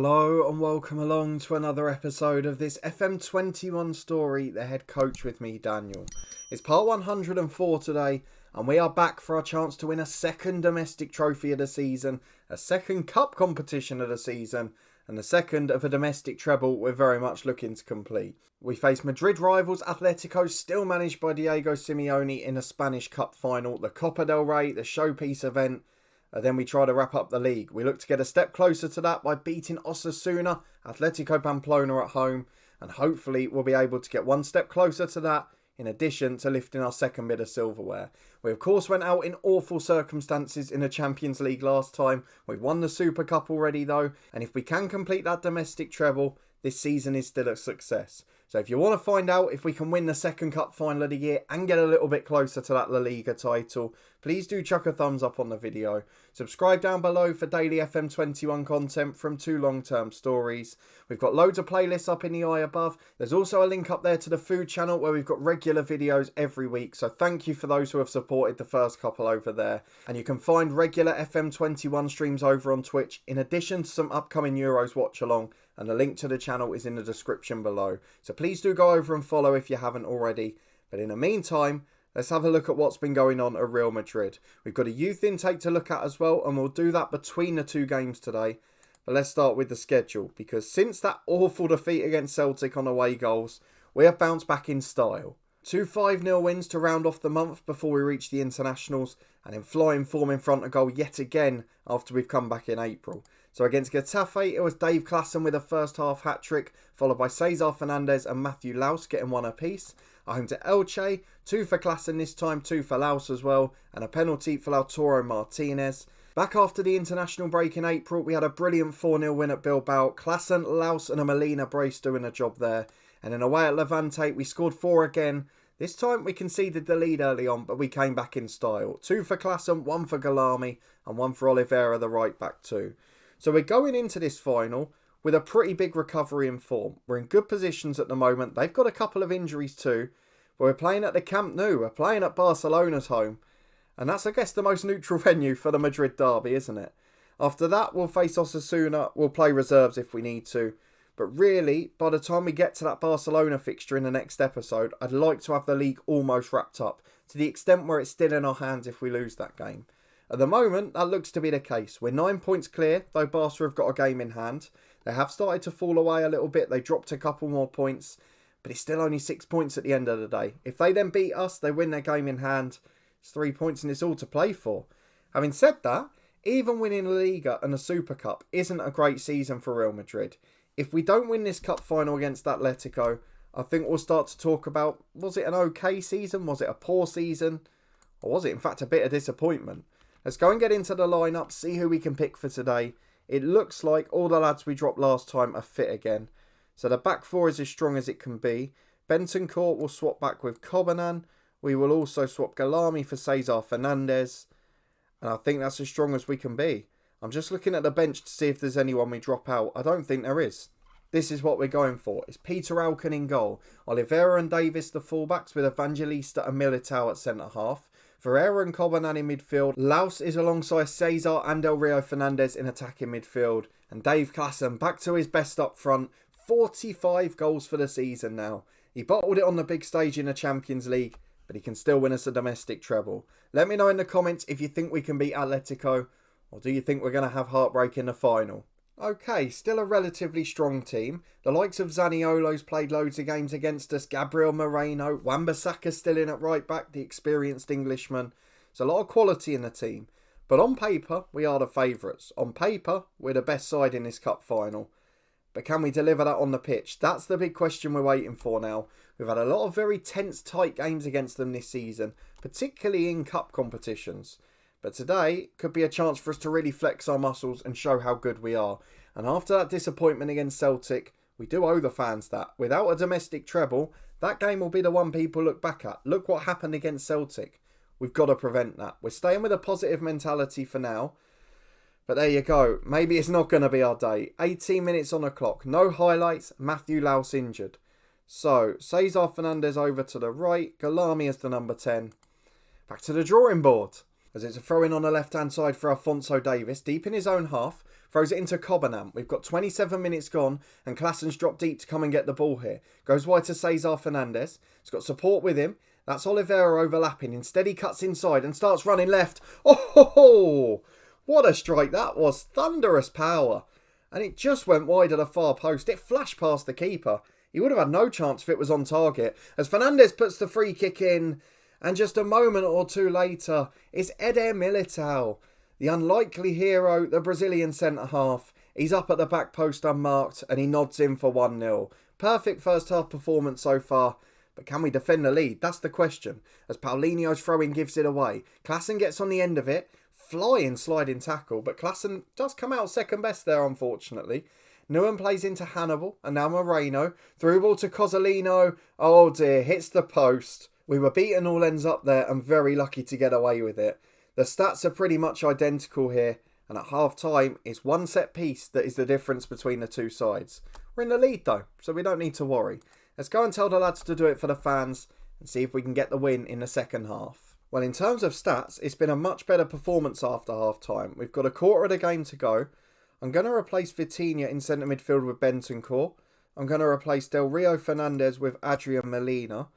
Hello and welcome along to another episode of this FM21 story, The Head Coach with me, Daniel. It's part 104 today, and we are back for our chance to win a second domestic trophy of the season, a second cup competition of the season, and the second of a domestic treble we're very much looking to complete. We face Madrid rivals Atletico, still managed by Diego Simeone, in a Spanish Cup final, the Copa del Rey, the showpiece event. Then we try to wrap up the league. We look to get a step closer to that by beating Osasuna, Atletico Pamplona at home, and hopefully we'll be able to get one step closer to that, in addition to lifting our second bit of silverware. We of course went out in awful circumstances in the Champions League last time. We've won the Super Cup already though, and if we can complete that domestic treble, this season is still a success. So if you want to find out if we can win the second cup final of the year and get a little bit closer to that La Liga title, please do chuck a thumbs up on the video. Subscribe down below for daily FM21 content from 2 long-term stories. We've got loads of playlists up in the eye above. There's also a link up there to the food channel where we've got regular videos every week. So thank you for those who have supported the first couple over there. And you can find regular FM21 streams over on Twitch, in addition to some upcoming Euros watch along. And the link to the channel is in the description below. So please do go over and follow if you haven't already. But in the meantime, let's have a look at what's been going on at Real Madrid. We've got a youth intake to look at as well, and we'll do that between the 2 games today. But let's start with the schedule, because since that awful defeat against Celtic on away goals, we have bounced back in style. 2 5-0 wins to round off the month before we reach the internationals, and in flying form in front of goal yet again after we've come back in April. So against Getafe, it was Dave Klassen with a first half hat-trick, followed by Cesar Fernandez and Matthew Laus getting 1 apiece. At home to Elche, 2 for Klassen this time, 2 for Laus as well, and a penalty for Lautaro Martinez. Back after the international break in April, we had a brilliant 4-0 win at Bilbao. Klassen, Laus and a Molina brace doing a job there. And then away at Levante, we scored 4 again. This time we conceded the lead early on, but we came back in style. 2 for Klassen, 1 for Galami, and 1 for Oliveira, the right back too. So we're going into this final with a pretty big recovery in form. We're in good positions at the moment. They've got a couple of injuries too. But we're playing at the Camp Nou. We're playing at Barcelona's home. And that's, I guess, the most neutral venue for the Madrid derby, isn't it? After that, we'll face Osasuna. We'll play reserves if we need to. But really, by the time we get to that Barcelona fixture in the next episode, I'd like to have the league almost wrapped up, to the extent where it's still in our hands if we lose that game. At the moment, that looks to be the case. We're 9 points clear, though Barca have got a game in hand. They have started to fall away a little bit. They dropped a couple more points, but it's still only 6 points at the end of the day. If they then beat us, they win their game in hand. It's 3 points and it's all to play for. Having said that, even winning the Liga and the Super Cup isn't a great season for Real Madrid. If we don't win this cup final against Atletico, I think we'll start to talk about, was it an okay season? Was it a poor season? Or was it in fact a bit of disappointment? Let's go and get into the lineup, see who we can pick for today. It looks like all the lads we dropped last time are fit again. So the back 4 is as strong as it can be. Bentancur will swap back with Kobanan. We will also swap Galami for Cesar Fernandez. And I think that's as strong as we can be. I'm just looking at the bench to see if there's anyone we drop out. I don't think there is. This is what we're going for. It's Peter Alcan in goal. Oliveira and Davis the fullbacks, with Evangelista and Militao at centre-half. Ferreira and Kobanan in midfield. Laus is alongside Cesar and Del Rio Fernandez in attacking midfield. And Dave Klassen back to his best up front. 45 goals for the season now. He bottled it on the big stage in the Champions League, but he can still win us a domestic treble. Let me know in the comments if you think we can beat Atletico, or do you think we're going to have heartbreak in the final? Okay, still a relatively strong team. The likes of Zaniolo's played loads of games against us. Gabriel Moreno, Wan-Bissaka's still in at right back, the experienced Englishman. There's a lot of quality in the team. But on paper, we are the favourites. On paper, we're the best side in this cup final. But can we deliver that on the pitch? That's the big question we're waiting for now. We've had a lot of very tense, tight games against them this season, particularly in cup competitions. But today could be a chance for us to really flex our muscles and show how good we are. And after that disappointment against Celtic, we do owe the fans that. Without a domestic treble, that game will be the one people look back at. Look what happened against Celtic. We've got to prevent that. We're staying with a positive mentality for now. But there you go. Maybe it's not going to be our day. 18 minutes on the clock. No highlights. Matthew Laus injured. So, Cesar Fernandez over to the right. Galami as the number 10. Back to the drawing board. as it's a throw-in on the left-hand side for Alphonso Davies, deep in his own half, throws it into Cobanam. We've got 27 minutes gone, and Klaasen's dropped deep to come and get the ball here. Goes wide to Cesar Fernandez. He's got support with him. That's Oliveira overlapping. Instead, he cuts inside and starts running left. Oh, what a strike that was. Thunderous power. And it just went wide at the far post. It flashed past the keeper. He would have had no chance if it was on target. As Fernandez puts the free kick in, and just a moment or two later, it's Eder Militao, the unlikely hero, the Brazilian centre-half. He's up at the back post unmarked, and he nods in for 1-0. Perfect first half performance so far. But can we defend the lead? That's the question. As Paulinho's throw-in gives it away. Klaasen gets on the end of it. Flying sliding tackle. But Klaasen does come out second best there, unfortunately. Nguyen plays into Hannibal. And now Moreno. Through ball to Cozzolino. Oh dear. Hits the post. We were beaten all ends up there and very lucky to get away with it. The stats are pretty much identical here. And at half-time, it's one set piece that is the difference between the two sides. We're in the lead though, so we don't need to worry. Let's go and tell the lads to do it for the fans and see if we can get the win in the second half. Well, in terms of stats, it's been a much better performance after half-time. We've got a quarter of the game to go. I'm going to replace Vitinha in centre midfield with Bentancur. I'm going to replace Del Rio Fernandez with Adrian Molina.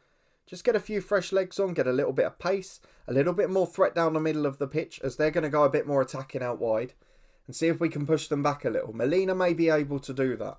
Just get a few fresh legs on, get a little bit of pace, a little bit more threat down the middle of the pitch as they're going to go a bit more attacking out wide and see if we can push them back a little. Molina may be able to do that.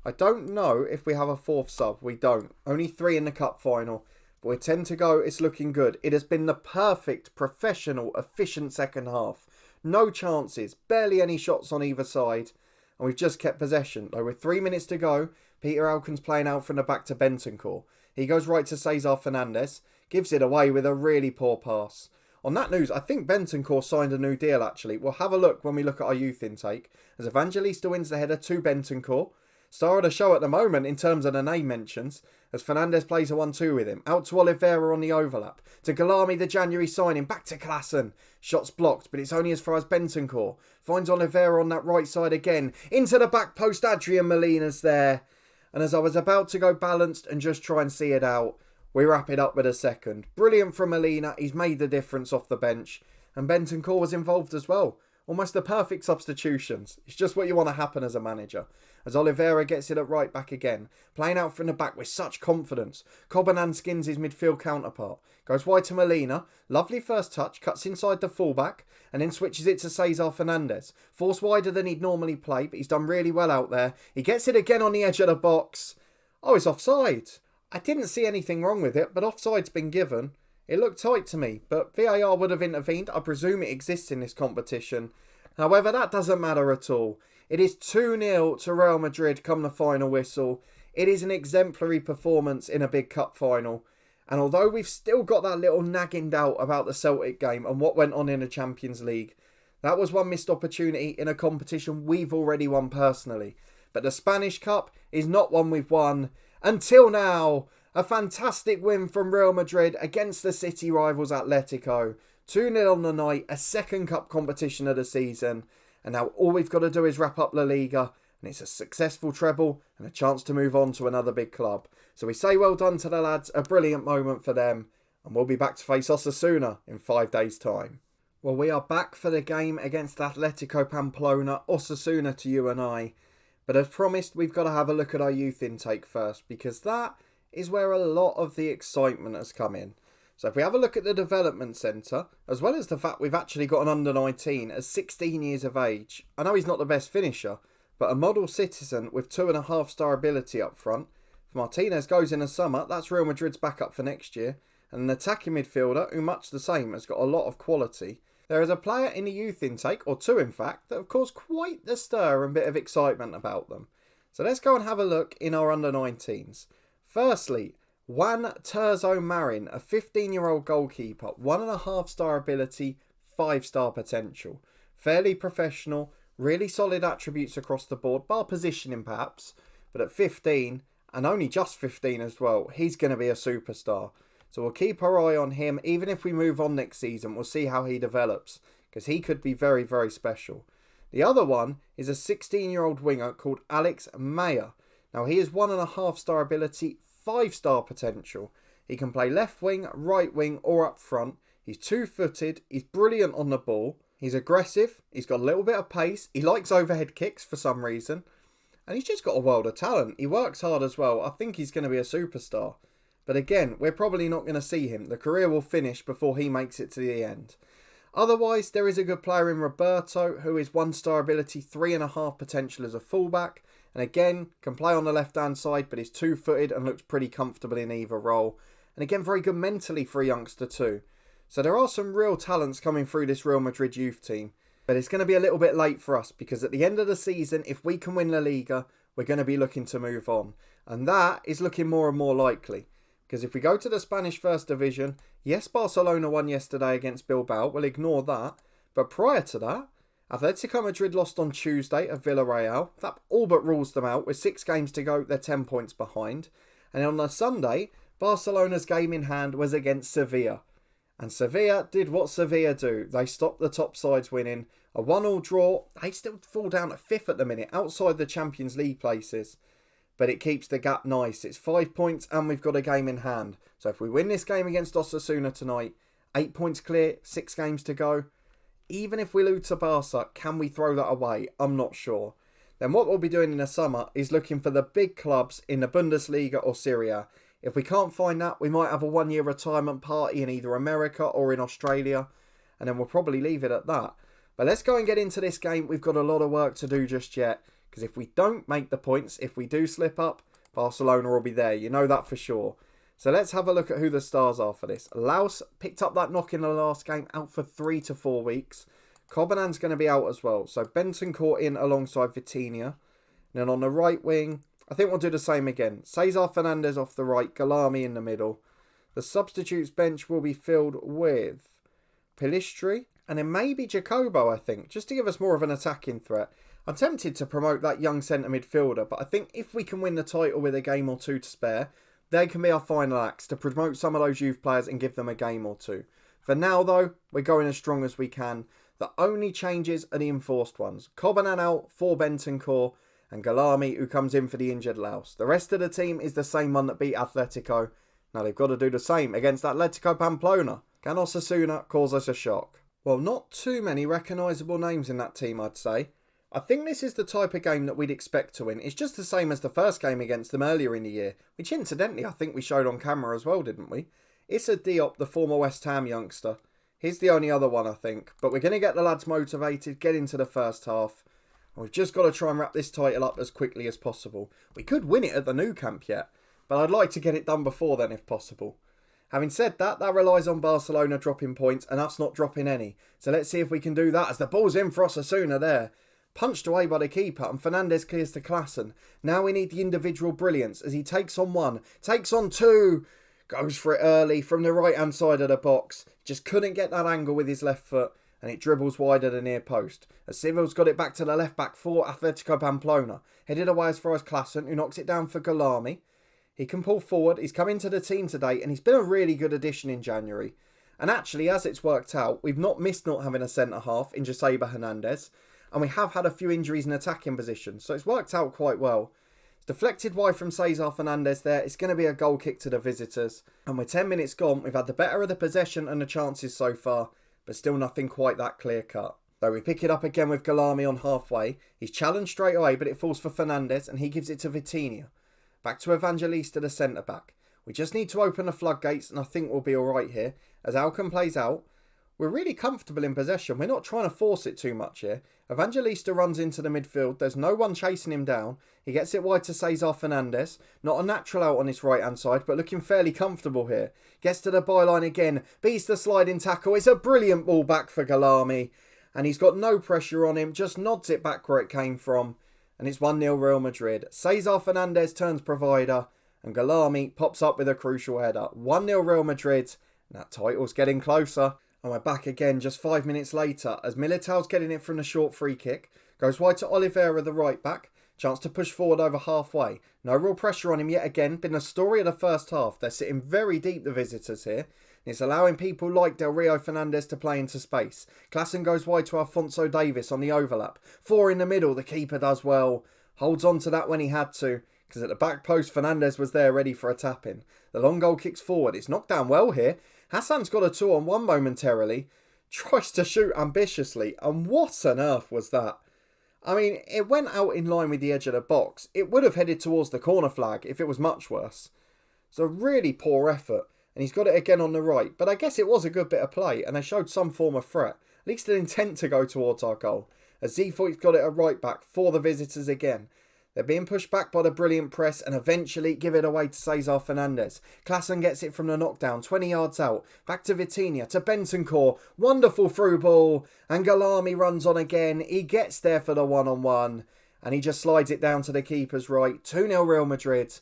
I don't know if we have a fourth sub. We don't. Only 3 in the cup final. But we tend to go, it's looking good. It has been the perfect, professional, efficient second half. No chances, barely any shots on either side. And we've just kept possession. Though with 3 minutes to go, Peter Alkin's playing out from the back to Bentancur. He goes right to Cesar Fernandez. Gives it away with a really poor pass. On that news, I think Bentancur signed a new deal actually. We'll have a look when we look at our youth intake. As Evangelista wins the header to Bentancur. Star of the show at the moment in terms of the name mentions. As Fernandez plays a 1-2 with him. Out to Oliveira on the overlap. To Galami, the January signing. Back to Klaasen. Shots blocked, but it's only as far as Bentancur. Finds Oliveira on that right side again. Into the back post, Adrian Molina's there. And as I was about to go balanced and just try and see it out, we wrap it up with a second. Brilliant from Molina. He's made the difference off the bench. And Bentancur was involved as well. Almost the perfect substitutions. It's just what you want to happen as a manager. As Oliveira gets it at right back again. Playing out from the back with such confidence. Cobanan skins his midfield counterpart. Goes wide to Molina. Lovely first touch. Cuts inside the fullback. And then switches it to Cesar Fernandez. Forced wider than he'd normally play. But he's done really well out there. He gets it again on the edge of the box. Oh, it's offside. I didn't see anything wrong with it. But offside's been given. It looked tight to me, but VAR would have intervened. I presume it exists in this competition. However, that doesn't matter at all. It is 2-0 to Real Madrid come the final whistle. It is an exemplary performance in a big cup final. And although we've still got that little nagging doubt about the Celtic game and what went on in the Champions League, that was one missed opportunity in a competition we've already won personally. But the Spanish Cup is not one we've won until now. A fantastic win from Real Madrid against the city rivals Atletico. 2-0 on the night, a second cup competition of the season. And now all we've got to do is wrap up La Liga. And it's a successful treble and a chance to move on to another big club. So we say well done to the lads, a brilliant moment for them. And we'll be back to face Osasuna in 5 days' time. Well, we are back for the game against Atletico Pamplona, Osasuna to you and I. But as promised, we've got to have a look at our youth intake first, because that is where a lot of the excitement has come in. So if we have a look at the development centre, as well as the fact we've actually got an under-19 at 16 years of age. I know he's not the best finisher, but a model citizen with 2.5 star ability up front. If Martinez goes in the summer, that's Real Madrid's backup for next year. And an attacking midfielder who, much the same, has got a lot of quality. There is a player in the youth intake, or two in fact, that have caused quite the stir and bit of excitement about them. So let's go and have a look in our under-19s. Firstly, Juan Terzo Marin, a 15-year-old goalkeeper, 1.5 star ability, 5 star potential. Fairly professional, really solid attributes across the board, bar positioning perhaps, but at 15, and only just 15 as well, he's going to be a superstar. So we'll keep our eye on him. Even if we move on next season, we'll see how he develops, because he could be very, very special. The other one is a 16-year-old winger called Alex Mayer. Now he is 1.5 star ability, 5 star potential. He can play left wing, right wing or up front. He's two-footed, he's brilliant on the ball, he's aggressive, he's got a little bit of pace, he likes overhead kicks for some reason, and he's just got a world of talent. He works hard as well. I think he's going to be a superstar. But again, we're probably not going to see him. The career will finish before he makes it to the end. Otherwise, there is a good player in Roberto, who is 1-star ability, 3.5 potential as a fullback. And again, can play on the left-hand side, but is two-footed and looks pretty comfortable in either role. And again, very good mentally for a youngster too. So there are some real talents coming through this Real Madrid youth team. But it's going to be a little bit late for us, because at the end of the season, if we can win La Liga, we're going to be looking to move on. And that is looking more and more likely. Because if we go to the Spanish First Division, yes, Barcelona won yesterday against Bilbao. We'll ignore that. But prior to that, Atletico Madrid lost on Tuesday at Villarreal. That all but rules them out. With 6 games to go, they're 10 points behind. And on the Sunday, Barcelona's game in hand was against Sevilla. And Sevilla did what Sevilla do. They stopped the top sides winning. A 1-1 draw. They still fall down at 5th at the minute, outside the Champions League places. But it keeps the gap nice. It's 5 points and we've got a game in hand. So if we win this game against Osasuna tonight, 8 points clear, 6 games to go. Even if we lose to Barca, can we throw that away? I'm not sure. Then what we'll be doing in the summer is looking for the big clubs in the Bundesliga or Serie A. If we can't find that, we might have a 1-year retirement party in either America or in Australia. And then we'll probably leave it at that. But let's go and get into this game. We've got a lot of work to do just yet. Because if we don't make the points, if we do slip up, Barcelona will be there. You know that for sure. So let's have a look at who the stars are for this. Laus picked up that knock in the last game, out for 3 to 4 weeks. Cobanan's going to be out as well. So Bentancur in alongside Vitinha. And then on the right wing, I think we'll do the same again. Cesar Fernandez off the right, Galami in the middle. The substitutes bench will be filled with Pilistri and then maybe Jacobo, I think, just to give us more of an attacking threat. I'm tempted to promote that young centre midfielder, but I think if we can win the title with a game or two to spare, they can be our final acts to promote some of those youth players and give them a game or two. For now, though, we're going as strong as we can. The only changes are the enforced ones. Cobanan out for Bentancur and Galami, who comes in for the injured Laus. The rest of the team is the same one that beat Atletico. Now they've got to do the same against Atletico Pamplona. Can Osasuna cause us a shock? Well, not too many recognisable names in that team, I'd say. I think this is the type of game that we'd expect to win. It's just the same as the first game against them earlier in the year, which incidentally I think we showed on camera as well, didn't we? Issa Diop, the former West Ham youngster. He's the only other one, I think. But we're going to get the lads motivated, get into the first half. And we've just got to try and wrap this title up as quickly as possible. We could win it at the new camp yet, but I'd like to get it done before then if possible. Having said that, that relies on Barcelona dropping points and us not dropping any. So let's see if we can do that as the ball's in for Osasuna there. Punched away by the keeper and Fernandez clears to Klassen. Now we need the individual brilliance as he takes on 1, takes on 2. Goes for it early from the right hand side of the box. Just couldn't get that angle with his left foot and it dribbles wide of the near post. As Civil's got it back to the left back for Atletico Pamplona. Headed away as far as Klassen, who knocks it down for Galami. He can pull forward. He's come into the team today and he's been a really good addition in January. And actually, as it's worked out, we've not missed not having a centre-half in Joseba Hernandez. And we have had a few injuries in attacking positions, so it's worked out quite well. It's deflected wide from Cesar Fernandez there. It's going to be a goal kick to the visitors. And with 10 minutes gone, we've had the better of the possession and the chances so far, but still nothing quite that clear-cut. Though we pick it up again with Galami on halfway. He's challenged straight away, but it falls for Fernandez, and he gives it to Vitinha. Back to Evangelista, the centre-back. We just need to open the floodgates, and I think we'll be alright here. As Alcon plays out, we're really comfortable in possession. We're not trying to force it too much here. Evangelista runs into the midfield. There's no one chasing him down. He gets it wide to Cesar Fernandez. Not a natural out on his right-hand side, but looking fairly comfortable here. Gets to the byline again. Beats the sliding tackle. It's a brilliant ball back for Galami. And he's got no pressure on him. Just nods it back where it came from. And it's 1-0 Real Madrid. Cesar Fernandez turns provider. And Galami pops up with a crucial header. 1-0 Real Madrid. And that title's getting closer. And we're back again just 5 minutes later as Militao's getting it from the short free kick. Goes wide to Oliveira, the right back. Chance to push forward over halfway. No real pressure on him yet again. Been the story of the first half. They're sitting very deep, the visitors here. And it's allowing people like Del Rio Fernandez to play into space. Klassen goes wide to Alfonso Davis on the overlap. 4 in the middle. The keeper does well. Holds on to that when he had to. because at the back post, Fernandes was there ready for a tap-in. The long goal kicks forward. It's knocked down well here. Hassan's got a 2-on-1 momentarily. Tries to shoot ambitiously. And what on earth was that? I mean, it went out in line with the edge of the box. It would have headed towards the corner flag if it was much worse. It's a really poor effort. And he's got it again on the right. But I guess it was a good bit of play. And they showed some form of threat. At least an intent to go towards our goal. As Zeefoyt's got it at right back for the visitors again. They're being pushed back by the brilliant press and eventually give it away to Cesar Fernandes. Klassen gets it from the knockdown, 20 yards out. Back to Vitinha, to Bentancur. Wonderful through ball. And Galami runs on again. He gets there for the 1-on-1. And he just slides it down to the keeper's right. 2-0 Real Madrid.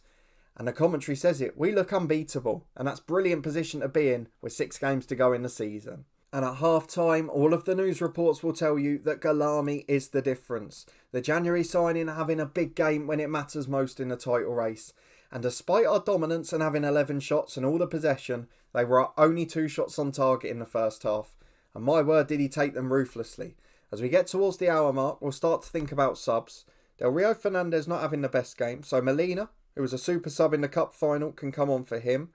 And the commentary says it. We look unbeatable. And that's brilliant position to be in with 6 games to go in the season. And at half-time, all of the news reports will tell you that Galami is the difference. The January signing having a big game when it matters most in the title race. And despite our dominance and having 11 shots and all the possession, they were only 2 shots on target in the first half. And my word, did he take them ruthlessly. As we get towards the hour mark, we'll start to think about subs. Del Rio Fernandes not having the best game, so Molina, who was a super sub in the cup final, can come on for him.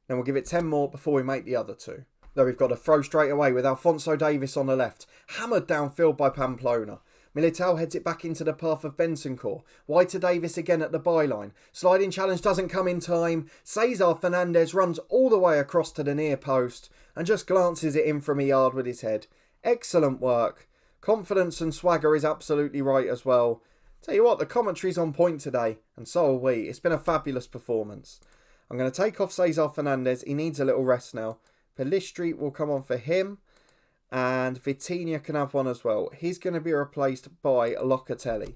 Then we'll give it 10 more before we make the other 2. Though we've got a throw straight away with Alphonso Davies on the left. Hammered downfield by Pamplona. Militao heads it back into the path of Bentancur. Wide to Davis again at the byline. Sliding challenge doesn't come in time. Cesar Fernandes runs all the way across to the near post and just glances it in from a yard with his head. Excellent work. Confidence and swagger is absolutely right as well. Tell you what, the commentary's on point today, and so are we. It's been a fabulous performance. I'm going to take off Cesar Fernandes. He needs a little rest now. Pelistri will come on for him. And Vitinha can have one as well. He's going to be replaced by Locatelli.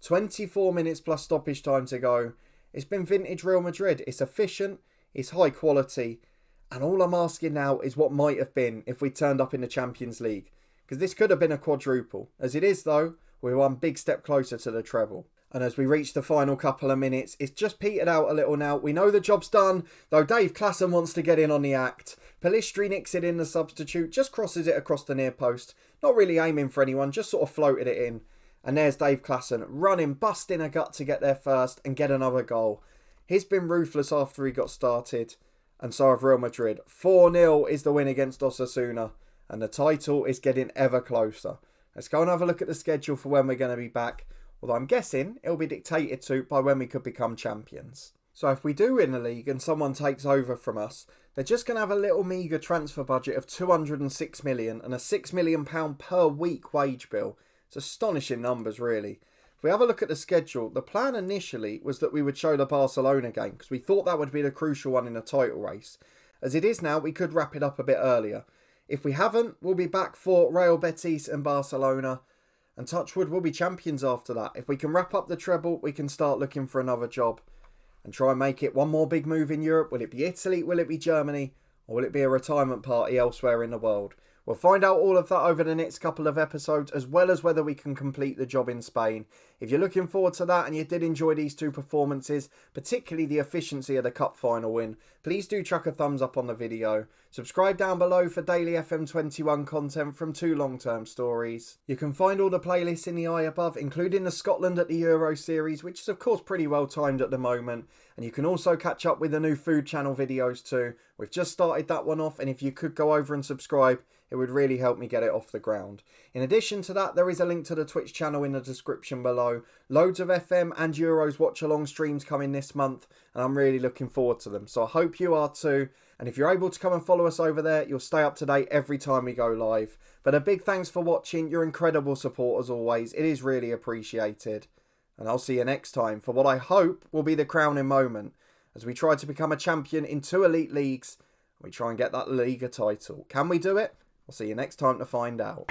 24 minutes plus stoppage time to go. It's been vintage Real Madrid. It's efficient. It's high quality. And all I'm asking now is what might have been if we turned up in the Champions League. Because this could have been a quadruple. As it is though, we're one big step closer to the treble. And as we reach the final couple of minutes, it's just petered out a little now. We know the job's done, though Dave Klassen wants to get in on the act. Pelistri nicks it in the substitute, just crosses it across the near post. Not really aiming for anyone, just sort of floated it in. And there's Dave Klassen, running, busting a gut to get there first and get another goal. He's been ruthless after he got started. And so have Real Madrid. 4-0 is the win against Osasuna. And the title is getting ever closer. Let's go and have a look at the schedule for when we're going to be back. Although I'm guessing it'll be dictated to by when we could become champions. So if we do win the league and someone takes over from us, they're just going to have a little meagre transfer budget of 206 million and a £6 million per week wage bill. It's astonishing numbers really. If we have a look at the schedule, the plan initially was that we would show the Barcelona game because we thought that would be the crucial one in the title race. As it is now, we could wrap it up a bit earlier. If we haven't, we'll be back for Real Betis and Barcelona. And touchwood, we'll be champions after that. If we can wrap up the treble, we can start looking for another job. And try and make it one more big move in Europe. Will it be Italy? Will it be Germany? Or will it be a retirement party elsewhere in the world? We'll find out all of that over the next couple of episodes, as well as whether we can complete the job in Spain. If you're looking forward to that and you did enjoy these 2 performances, particularly the efficiency of the cup final win, please do chuck a thumbs up on the video. Subscribe down below for daily FM21 content from 2 long-term stories. You can find all the playlists in the eye above, including the Scotland at the Euro series, which is of course pretty well timed at the moment. And you can also catch up with the new food channel videos too. We've just started that one off, and if you could go over and subscribe, it would really help me get it off the ground. In addition to that, there is a link to the Twitch channel in the description below. Loads of FM and Euros watch-along streams coming this month, and I'm really looking forward to them. So I hope you are too. And if you're able to come and follow us over there, you'll stay up to date every time we go live. But a big thanks for watching. Your incredible support as always. It is really appreciated. And I'll see you next time for what I hope will be the crowning moment as we try to become a champion in 2 elite leagues. We try and get that Liga title. Can we do it? I'll see you next time to find out.